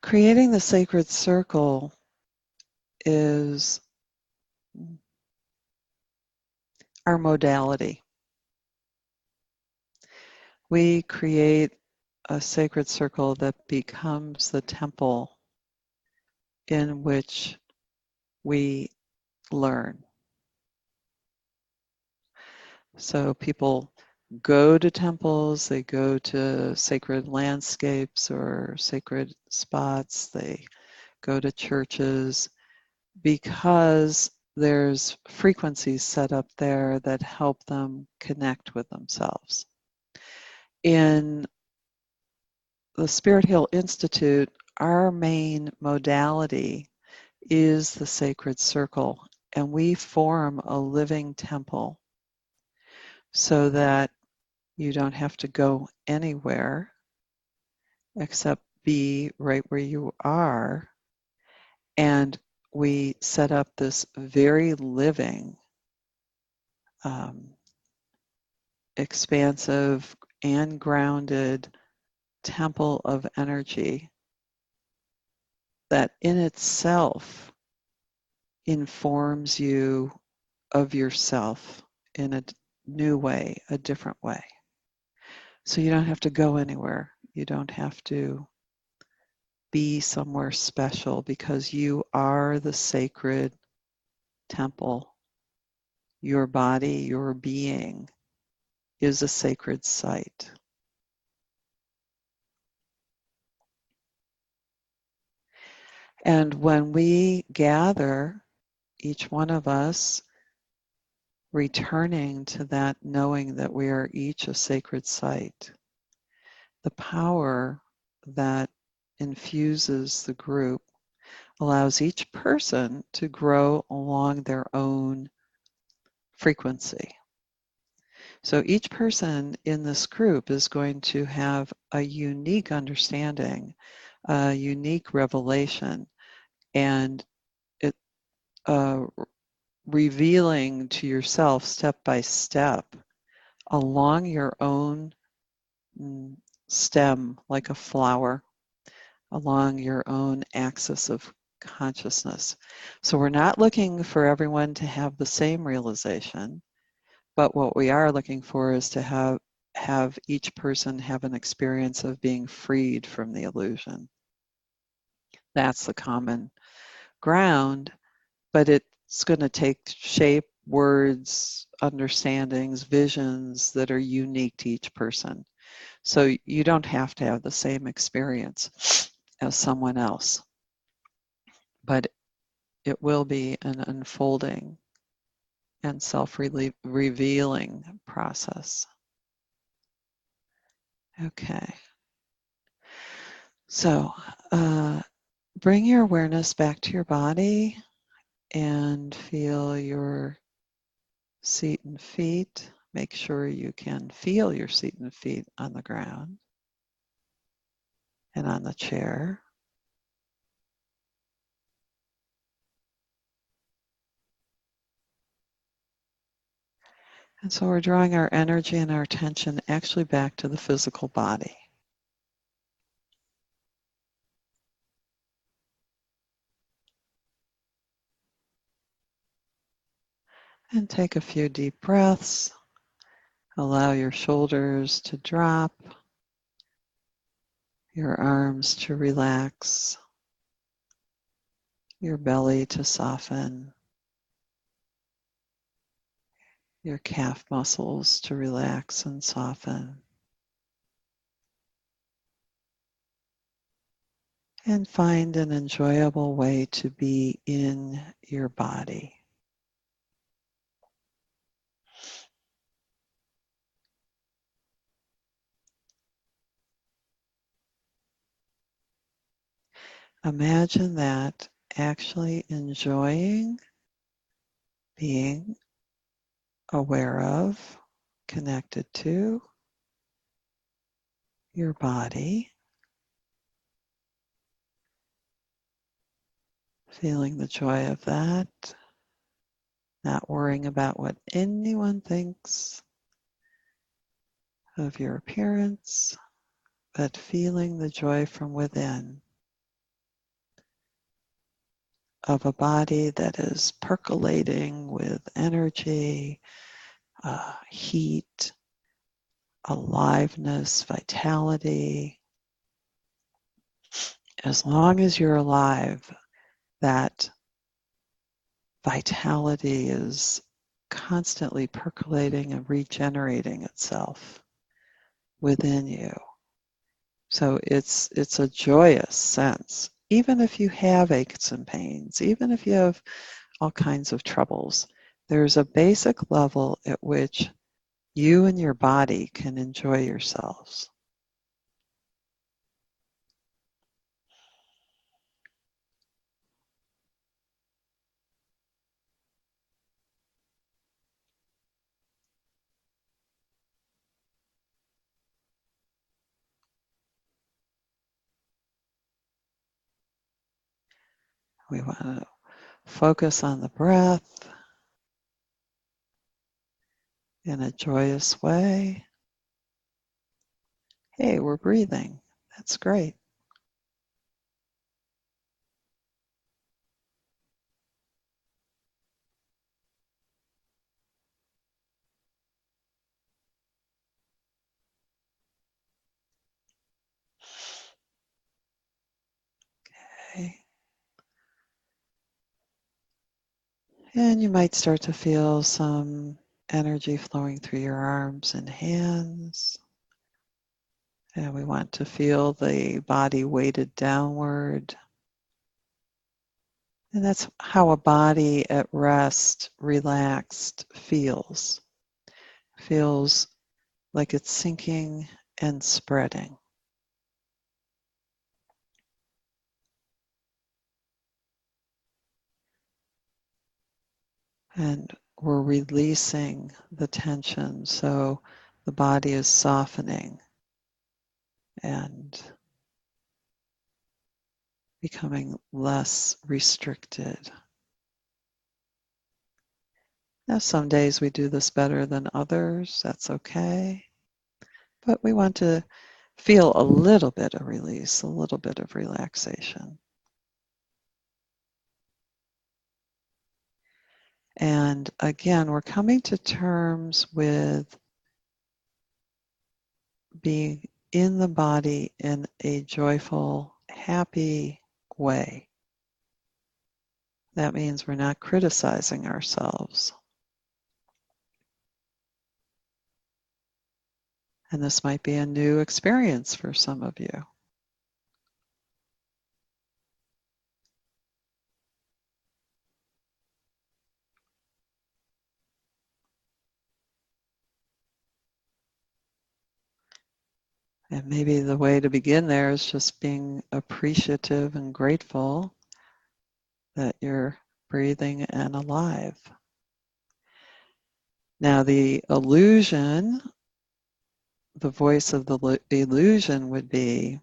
Creating the sacred circle is our modality. We create a sacred circle that becomes the temple in which we learn. So people go to temples, they go to sacred landscapes or sacred spots, they go to churches because there's frequencies set up there that help them connect with themselves. In the Spirit Heal Institute, our main modality is the sacred circle, and we form a living temple so that you don't have to go anywhere except be right where you are. And we set up this very living, expansive and grounded temple of energy that in itself informs you of yourself in a new way, a different way. So you don't have to go anywhere. You don't have to be somewhere special because you are the sacred temple. Your body, your being is a sacred site. And when we gather, each one of us returning to that knowing that we are each a sacred site, the power that infuses the group allows each person to grow along their own frequency. So each person in this group is going to have a unique understanding, a unique revelation, and it revealing to yourself step by step along your own stem, like a flower, along your own axis of consciousness. So we're not looking for everyone to have the same realization, but what we are looking for is to have each person have an experience of being freed from the illusion. That's the common ground, but it's going to take shape, words, understandings, visions that are unique to each person. So you don't have to have the same experience as someone else, but it will be an unfolding and self-revealing process. Okay. So bring your awareness back to your body and feel your seat and feet. Make sure you can feel your seat and feet on the ground and on the chair. And so we're drawing our energy and our attention actually back to the physical body. And take a few deep breaths. Allow your shoulders to drop, your arms to relax, your belly to soften, your calf muscles to relax and soften. And find an enjoyable way to be in your body. Imagine that actually enjoying being aware of, connected to your body, feeling the joy of that, not worrying about what anyone thinks of your appearance, but feeling the joy from within. of a body that is percolating with energy, heat, aliveness, vitality. As long as you're alive, that vitality is constantly percolating and regenerating itself within you. So it's a joyous sense. Even if you have aches and pains, even if you have all kinds of troubles, there's a basic level at which you and your body can enjoy yourselves. We want to focus on the breath in a joyous way. Hey, we're breathing. That's great. Okay. And you might start to feel some energy flowing through your arms and hands. And we want to feel the body weighted downward. And that's how a body at rest, relaxed, feels. Feels like it's sinking and spreading. And we're releasing the tension, so the body is softening and becoming less restricted. Now, some days we do this better than others, that's okay. But we want to feel a little bit of release, a little bit of relaxation. And again, we're coming to terms with being in the body in a joyful, happy way. That means we're not criticizing ourselves. And this might be a new experience for some of you. And maybe the way to begin there is just being appreciative and grateful that you're breathing and alive. Now, the illusion, the voice of the illusion would be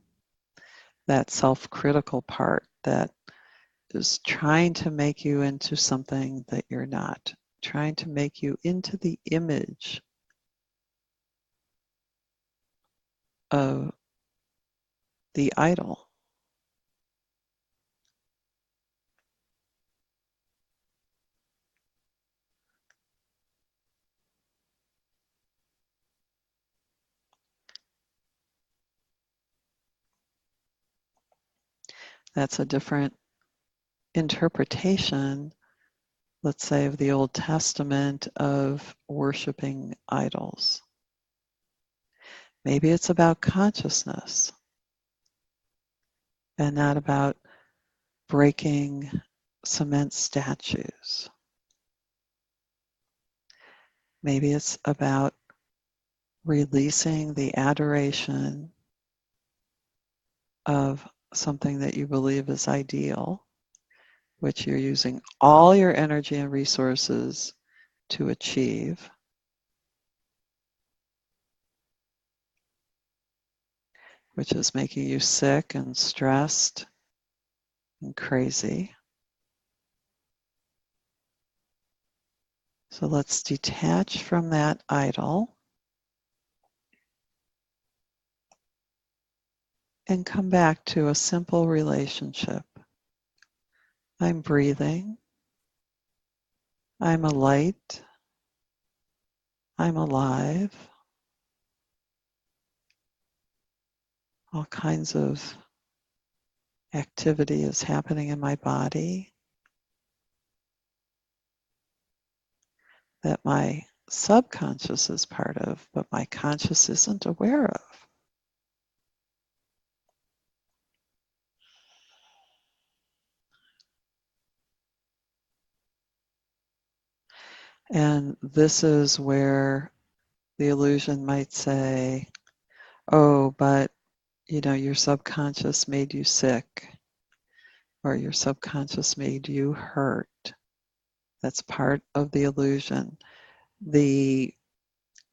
that self-critical part that is trying to make you into something that you're not, trying to make you into the image of the idol. That's a different interpretation, let's say, of the Old Testament of worshiping idols. Maybe it's about consciousness and not about breaking cement statues. Maybe it's about releasing the adoration of something that you believe is ideal, which you're using all your energy and resources to achieve. Which is making you sick and stressed and crazy. So let's detach from that idol and come back to a simple relationship I'm breathing. I'm a light. I'm alive. All kinds of activity is happening in my body that my subconscious is part of, but my conscious isn't aware of. And this is where the illusion might say, oh, but your subconscious made you sick, or your subconscious made you hurt. That's part of the illusion. The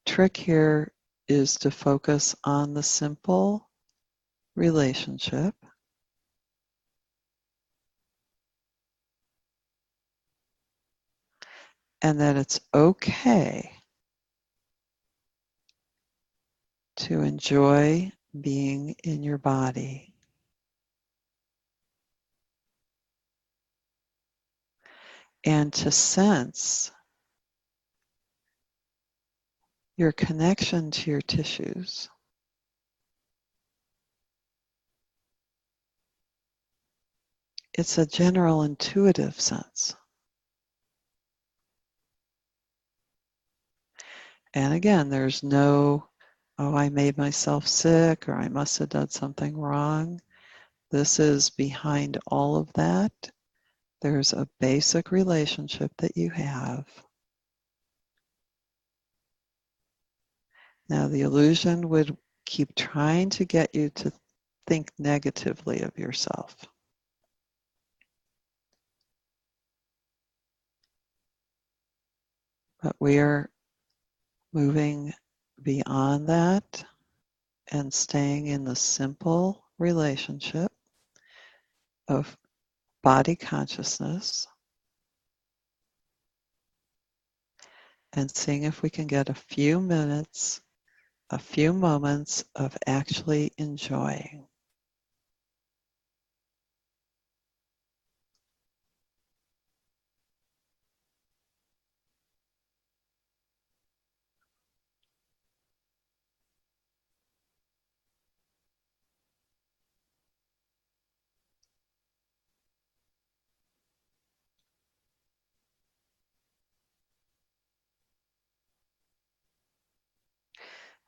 trick here is to focus on the simple relationship and that it's okay to enjoy being in your body and to sense your connection to your tissues. It's a general intuitive sense. And again, there's no, oh, I made myself sick or I must have done something wrong. This is behind all of that. There's a basic relationship that you have. Now, the illusion would keep trying to get you to think negatively of yourself. But we are moving beyond that and staying in the simple relationship of body consciousness and seeing if we can get a few minutes, a few moments of actually enjoying.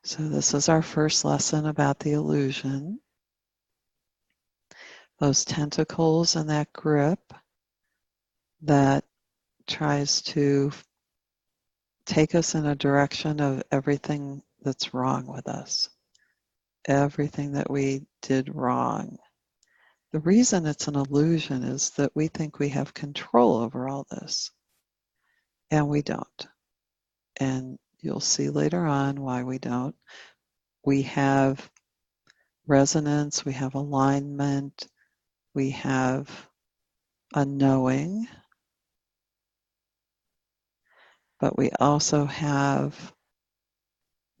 So this is our first lesson about the illusion. Those tentacles and that grip that tries to take us in a direction of everything that's wrong with us, everything that we did wrong. The reason it's an illusion is that we think we have control over all this, and we don't. And you'll see later on why we don't. We have resonance, we have alignment, we have a knowing, but we also have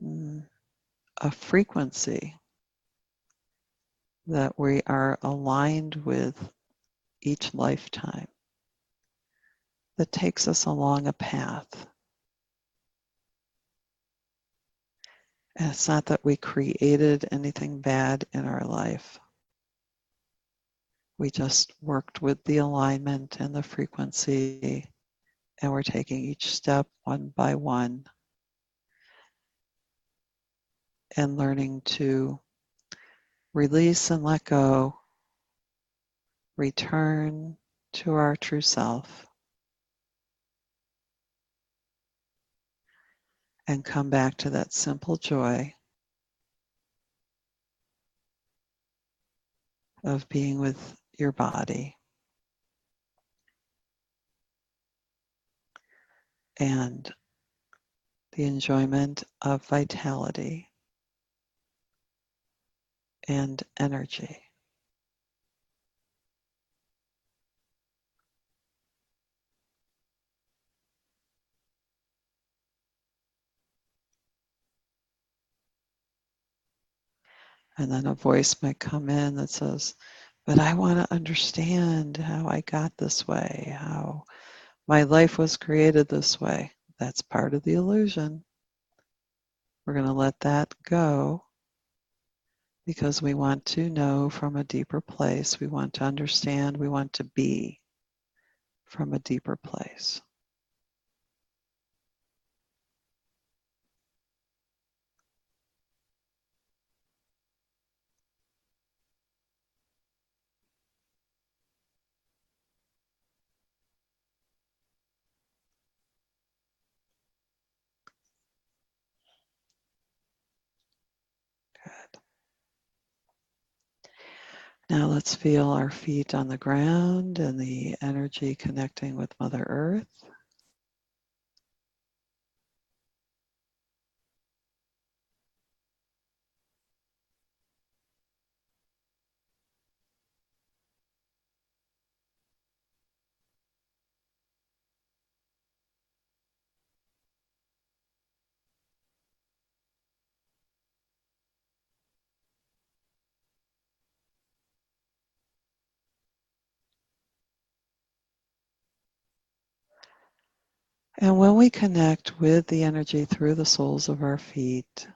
a frequency that we are aligned with each lifetime that takes us along a path. And it's not that we created anything bad in our life. We just worked with the alignment and the frequency, and we're taking each step one by one and learning to release and let go, return to our true self, and come back to that simple joy of being with your body and the enjoyment of vitality and energy. And then a voice might come in that says, But I want to understand how I got this way, how my life was created this way. That's part of the illusion. We're going to let that go because we want to know from a deeper place. We want to understand. We want to be from a deeper place. Good. Now let's feel our feet on the ground and the energy connecting with Mother Earth. And when we connect with the energy through the soles of our feet,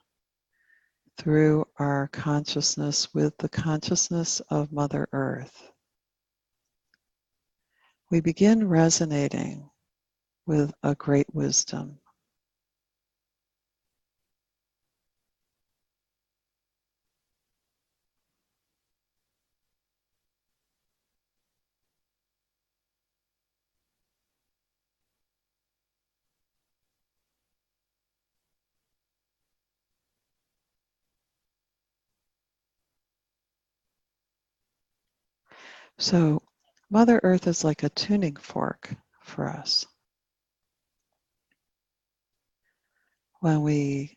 through our consciousness with the consciousness of Mother Earth, we begin resonating with a great wisdom. So Mother Earth is like a tuning fork for us. When we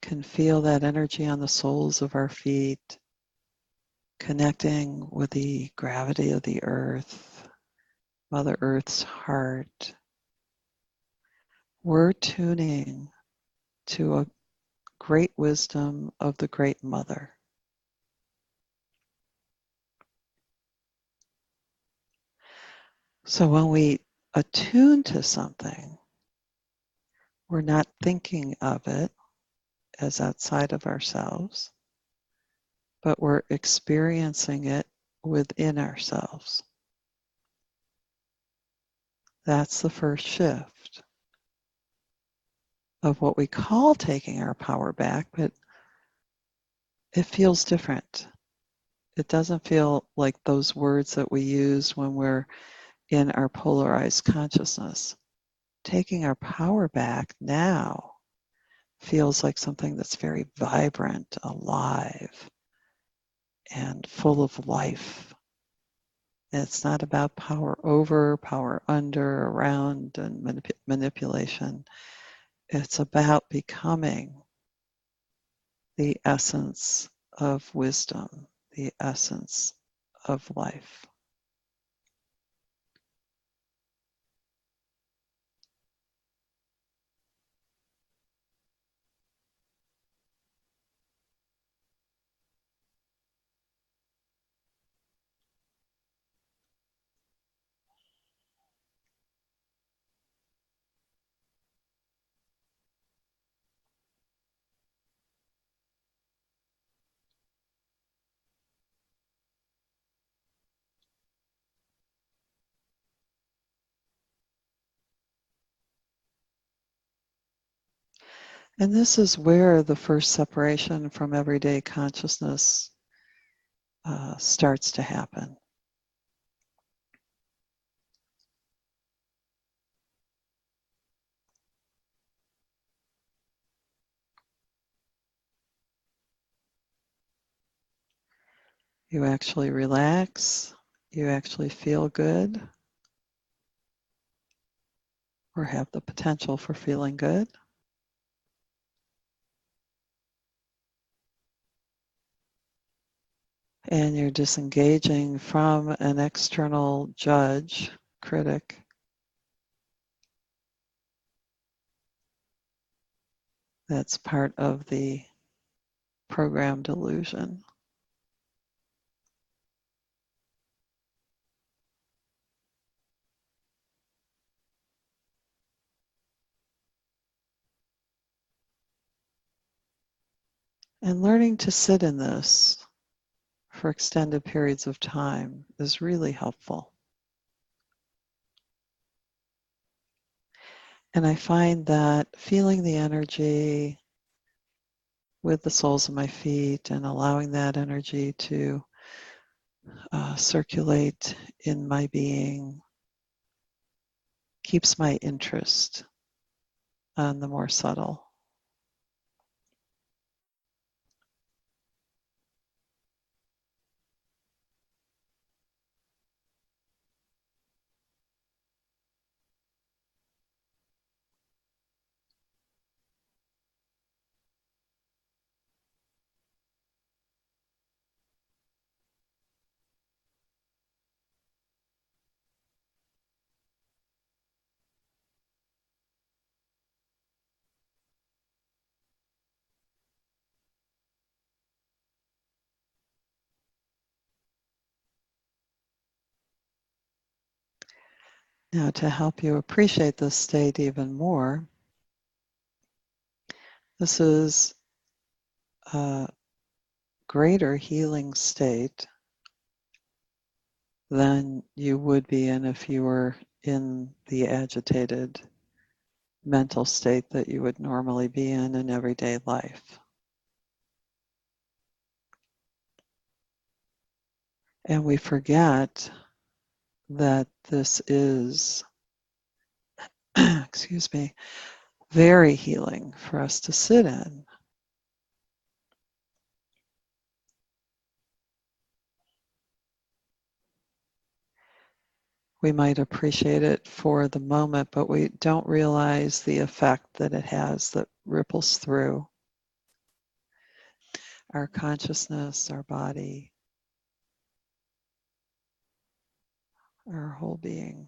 can feel that energy on the soles of our feet, connecting with the gravity of the earth, Mother Earth's heart, we're tuning to a great wisdom of the Great Mother. So when we attune to something, we're not thinking of it as outside of ourselves, but we're experiencing it within ourselves. That's the first shift of what we call taking our power back, but it feels different. It doesn't feel like those words that we use when we're in our polarized consciousness. Taking our power back now feels like something that's very vibrant, alive, and full of life. And it's not about power over, power under, around, and manipulation. It's about becoming the essence of wisdom, the essence of life. And this is where the first separation from everyday consciousness starts to happen. You actually relax, you actually feel good, or have the potential for feeling good. And you're disengaging from an external judge, critic. That's part of the program delusion. And learning to sit in this for extended periods of time is really helpful. And I find that feeling the energy with the soles of my feet and allowing that energy to circulate in my being keeps my interest on the more subtle. Now, to help you appreciate this state even more, this is a greater healing state than you would be in if you were in the agitated mental state that you would normally be in everyday life. And we forget that this is, excuse me, very healing for us to sit in. We might appreciate it for the moment, but we don't realize the effect that it has that ripples through our consciousness, our body, our whole being.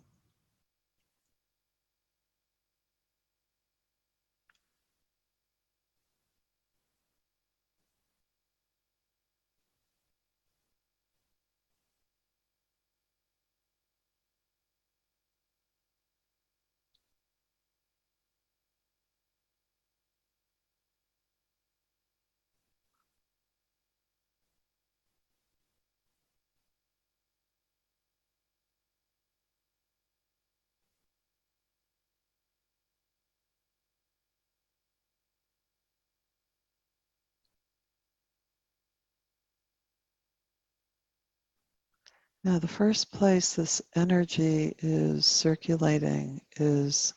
Now, the first place this energy is circulating is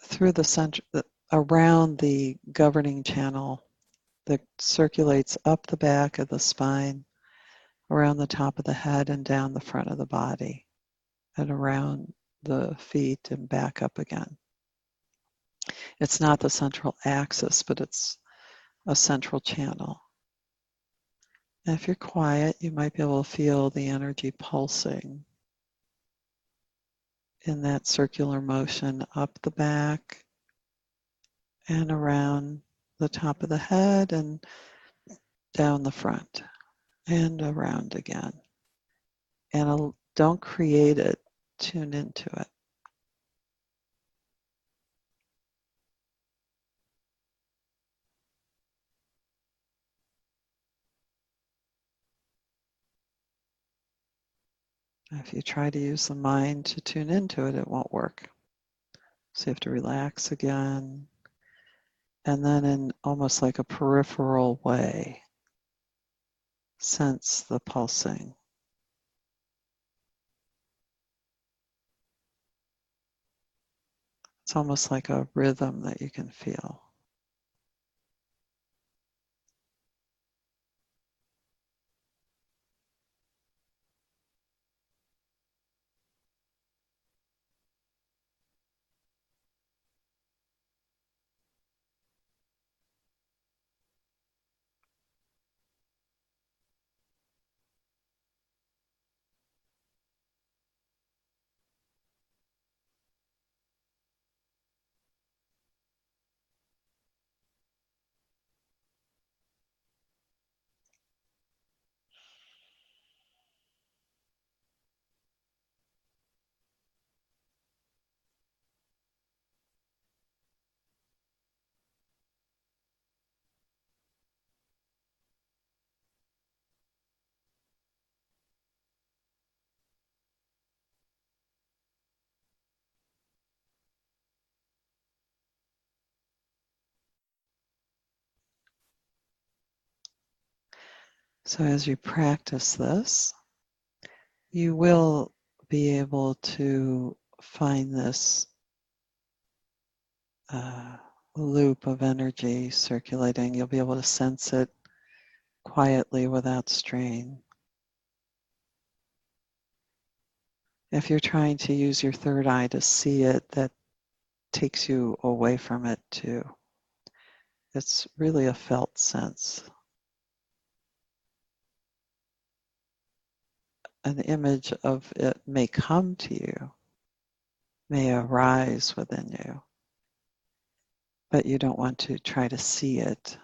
through the center, around the governing channel that circulates up the back of the spine, around the top of the head, and down the front of the body, and around the feet and back up again. It's not the central axis, but it's a central channel. And if you're quiet, you might be able to feel the energy pulsing in that circular motion up the back and around the top of the head and down the front and around again. And don't create it, tune into it. If you try to use the mind to tune into it, it won't work. So you have to relax again. And then in almost like a peripheral way, sense the pulsing. It's almost like a rhythm that you can feel. So as you practice this, you will be able to find this loop of energy circulating. You'll be able to sense it quietly without strain. If you're trying to use your third eye to see it, that takes you away from it too. It's really a felt sense. An image of it may come to you, may arise within you, but you don't want to try to see it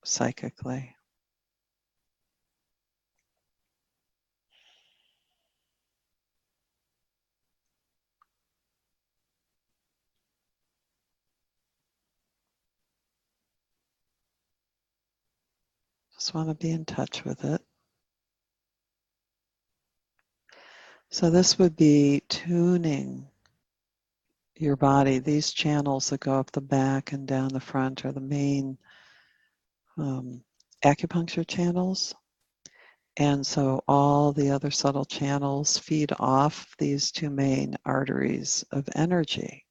psychically. Just want to be in touch with it. So this would be tuning your body. These channels that go up the back and down the front are the main acupuncture channels. And so all the other subtle channels feed off these two main arteries of energy.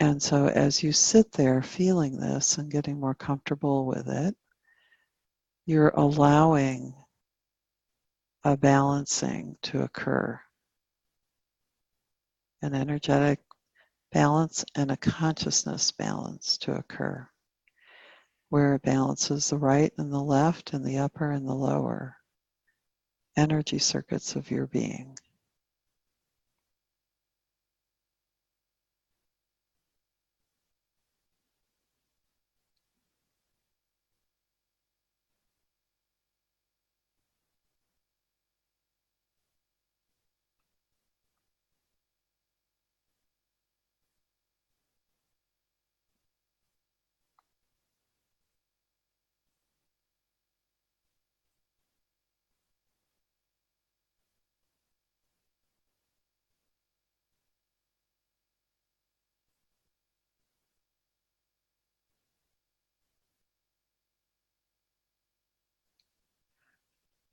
And so as you sit there feeling this and getting more comfortable with it, you're allowing a balancing to occur, an energetic balance and a consciousness balance to occur, where it balances the right and the left and the upper and the lower energy circuits of your being.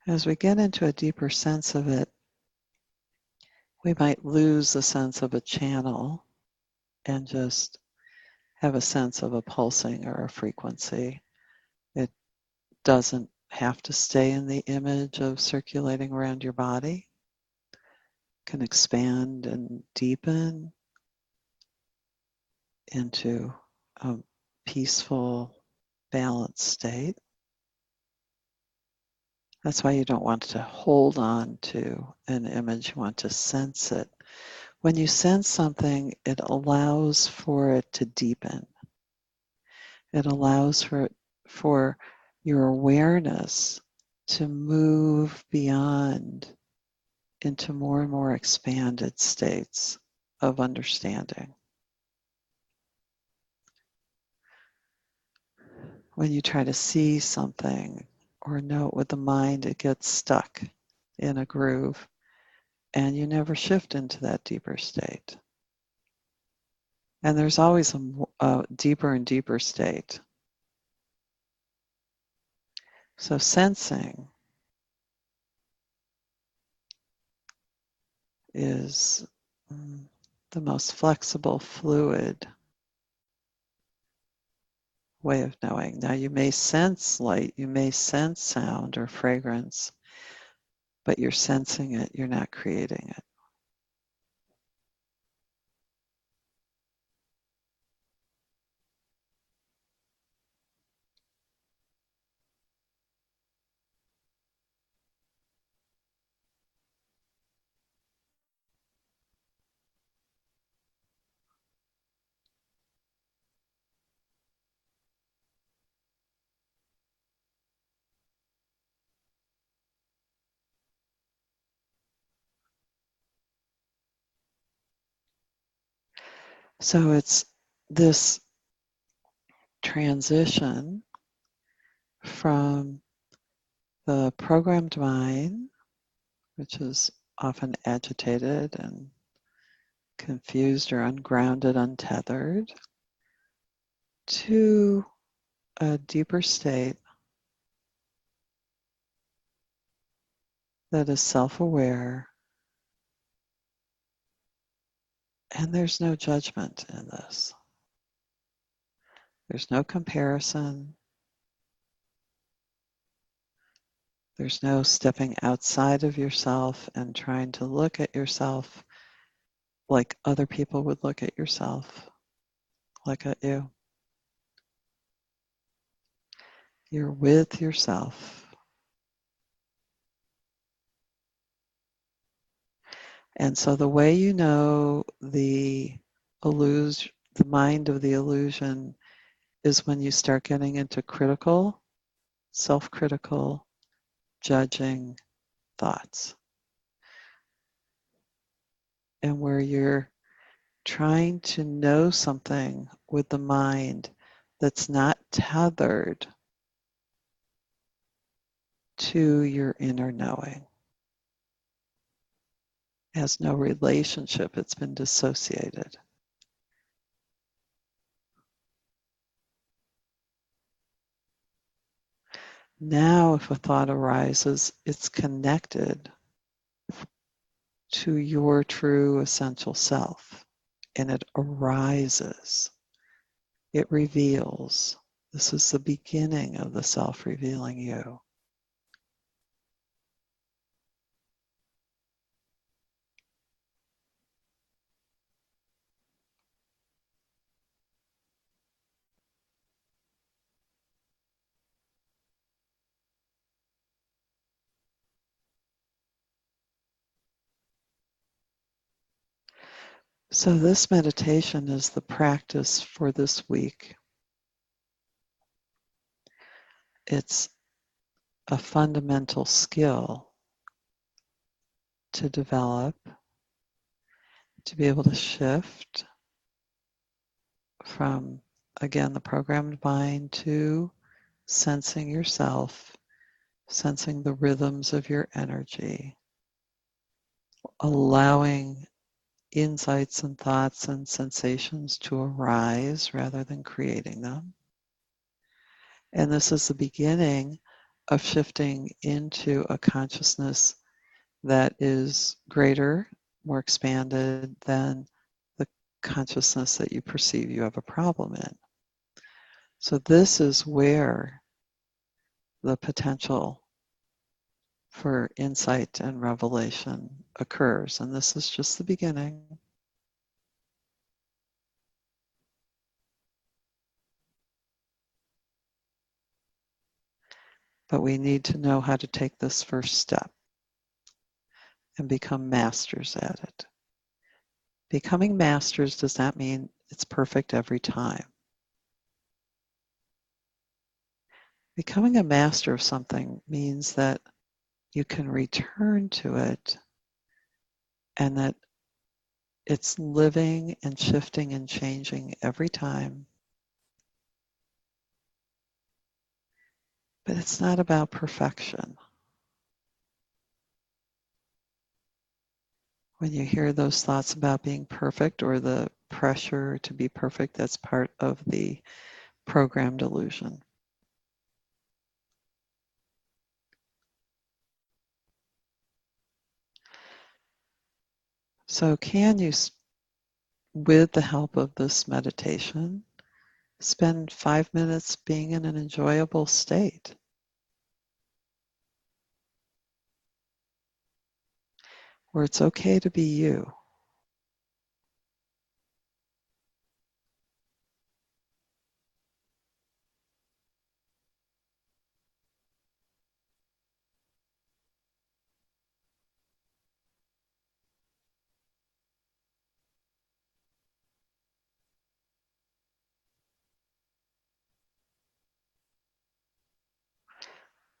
As we get into a deeper sense of it, we might lose the sense of a channel and just have a sense of a pulsing or a frequency. It doesn't have to stay in the image of circulating around your body. It can expand and deepen into a peaceful, balanced state. That's why you don't want to hold on to an image, you want to sense it. When you sense something, it allows for it to deepen. It allows for your awareness to move beyond into more and more expanded states of understanding. When you try to see something or know it with the mind, it gets stuck in a groove and you never shift into that deeper state. And there's always a deeper and deeper state. So sensing is the most flexible, fluid way of knowing. Now you may sense light, you may sense sound or fragrance, but you're sensing it, you're not creating it. So it's this transition from the programmed mind, which is often agitated and confused or ungrounded, untethered, to a deeper state that is self-aware, and there's no judgment in this. There's no comparison. There's no stepping outside of yourself and trying to look at yourself like other people would look at you. You're with yourself. And so the way you know the mind of the illusion is when you start getting into critical, self-critical, judging thoughts. And where you're trying to know something with the mind that's not tethered to your inner knowing. It has no relationship, it's been dissociated. Now, if a thought arises, it's connected to your true essential self, and it arises. It reveals. This is the beginning of the self revealing you. So, this meditation is the practice for this week. It's a fundamental skill to develop, to be able to shift from, again, the programmed mind to sensing yourself, sensing the rhythms of your energy, allowing insights and thoughts and sensations to arise rather than creating them. And this is the beginning of shifting into a consciousness that is greater, more expanded than the consciousness that you perceive you have a problem in. So this is where the potential for insight and revelation occurs. And this is just the beginning. But we need to know how to take this first step and become masters at it. Becoming masters does not mean it's perfect every time. Becoming a master of something means that you can return to it and that it's living and shifting and changing every time. But it's not about perfection. When you hear those thoughts about being perfect or the pressure to be perfect, that's part of the programmed illusion. So can you, with the help of this meditation, spend 5 minutes being in an enjoyable state? Where it's okay to be you.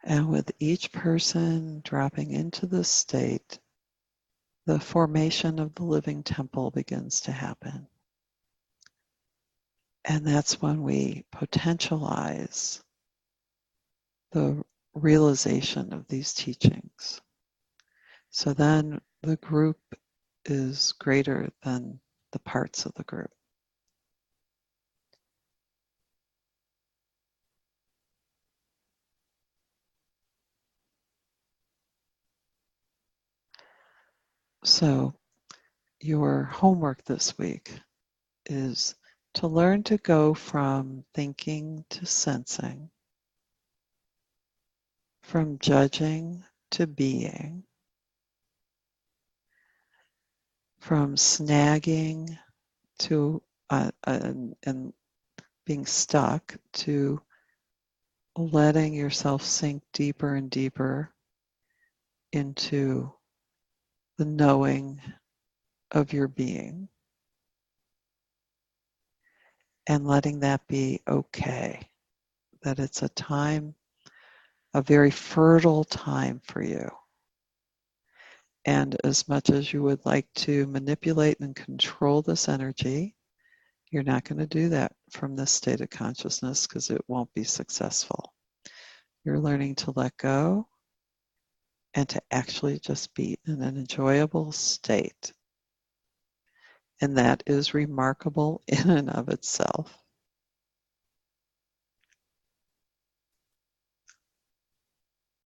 And with each person dropping into this state, the formation of the living temple begins to happen. And that's when we potentialize the realization of these teachings. So then the group is greater than the parts of the group. So your homework this week is to learn to go from thinking to sensing, from judging to being, from snagging to and being stuck to letting yourself sink deeper and deeper into the knowing of your being and letting that be okay, that it's a time, a very fertile time for you. And as much as you would like to manipulate and control this energy, you're not going to do that from this state of consciousness because it won't be successful. You're learning to let go and to actually just be in an enjoyable state. And that is remarkable in and of itself.